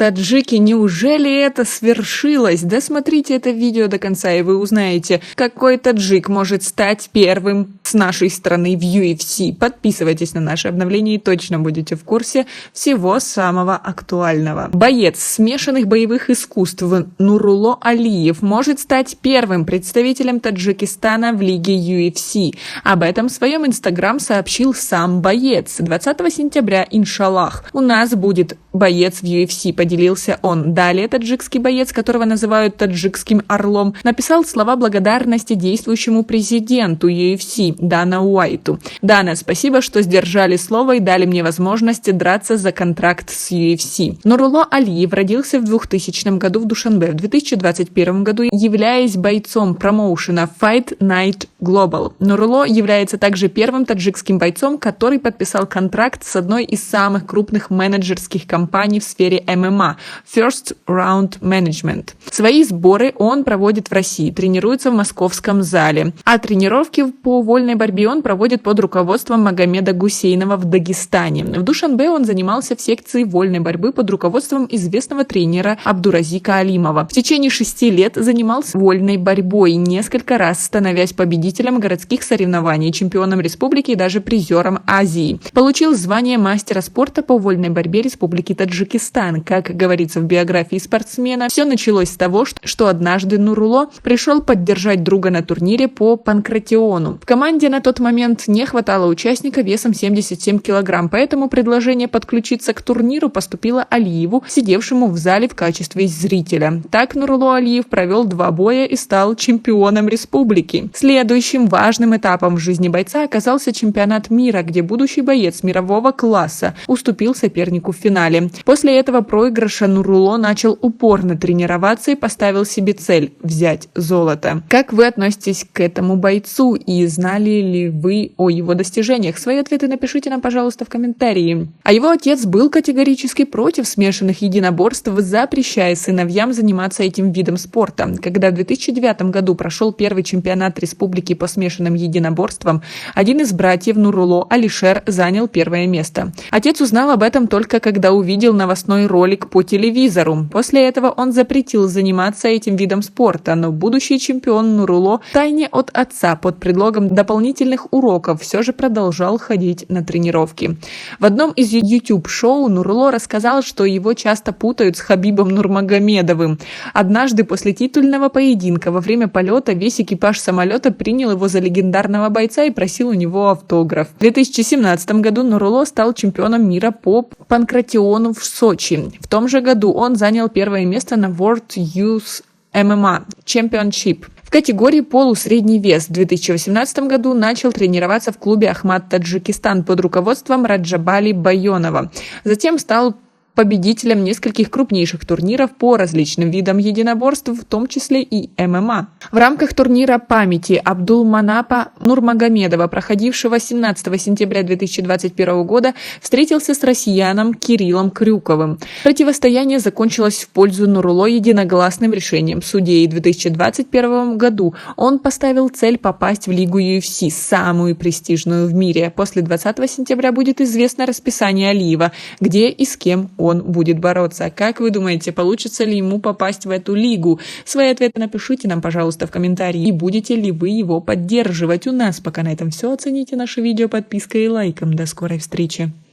Таджики, неужели это свершилось? Досмотрите это видео до конца, и вы узнаете, какой таджик может стать первым с нашей страны в UFC. Подписывайтесь на наши обновления и точно будете в курсе всего самого актуального. Боец смешанных боевых искусств Нурулло Алиев может стать первым представителем Таджикистана в лиге UFC. Об этом в своем инстаграм сообщил сам боец. 20 сентября, иншаллах, у нас будет боец в UFC, поделился он. Далее таджикский боец, которого называют таджикским орлом, написал слова благодарности действующему президенту UFC Дана Уайту. Дана, спасибо, что сдержали слово и дали мне возможность драться за контракт с UFC. Нурулло Алиев родился в 2000 году в Душанбе, в 2021 году являясь бойцом промоушена Fight Night Global. Нурулло является также первым таджикским бойцом, который подписал контракт с одной из самых крупных менеджерских компаний в сфере ММА First Round Management. Свои сборы он проводит в России, тренируется в московском зале, а тренировки по вольной борьбе он проводит под руководством Магомеда Гусейнова в Дагестане. В Душанбе он занимался в секции вольной борьбы под руководством известного тренера Абдуразика Алимова. В течение 6 лет занимался вольной борьбой, несколько раз становясь победителем городских соревнований, чемпионом республики и даже призером Азии. Получил звание мастера спорта по вольной борьбе Республики Таджикистан. Как говорится в биографии спортсмена, все началось с того, что однажды Нурулло пришел поддержать друга на турнире по панкратиону. В команде на тот момент не хватало участника весом 77 килограмм, поэтому предложение подключиться к турниру поступило Алиеву, сидевшему в зале в качестве зрителя. Так Нурулло Алиев провел 2 боя и стал чемпионом республики. Следующим важным этапом в жизни бойца оказался чемпионат мира, где будущий боец мирового класса уступил сопернику в финале. После этого проигрыша Нурулло начал упорно тренироваться и поставил себе цель – взять золото. Как вы относитесь к этому бойцу и знали ли вы о его достижениях? Свои ответы напишите нам, пожалуйста, в комментарии. А его отец был категорически против смешанных единоборств, запрещая сыновьям заниматься этим видом спорта. Когда в 2009 году прошел первый чемпионат республики по смешанным единоборствам, один из братьев Нурулло, Алишер, занял первое место. Отец узнал об этом только когда увидел новостной ролик по телевизору. После этого он запретил заниматься этим видом спорта, но будущий чемпион Нурулло втайне от отца под предлогом дополнительных уроков все же продолжал ходить на тренировки. В одном из YouTube-шоу Нурулло рассказал, что его часто путают с Хабибом Нурмагомедовым. Однажды после титульного поединка во время полета весь экипаж самолета принял его за легендарного бойца и просил у него автограф. В 2017 году Нурулло стал чемпионом мира по панкратиону в Сочи. В том же году он занял первое место на World Youth MMA Championship. В категории полусредний вес в 2018 году начал тренироваться в клубе Ахмат Таджикистан под руководством Раджабали Байонова. Затем стал победителем нескольких крупнейших турниров по различным видам единоборств, в том числе и ММА. В рамках турнира памяти Абдулманапа Нурмагомедова, проходившего 17 сентября 2021 года, встретился с россиянином Кириллом Крюковым. Противостояние закончилось в пользу Нурулло единогласным решением судей. В 2021 году он поставил цель попасть в лигу UFC, самую престижную в мире. После 20 сентября будет известно расписание Алиева, где и с кем он будет бороться. Как вы думаете, получится ли ему попасть в эту лигу? Свои ответы напишите нам, пожалуйста, в комментарии. И будете ли вы его поддерживать? У нас пока на этом все. Оцените наше видео подпиской и лайком. До скорой встречи.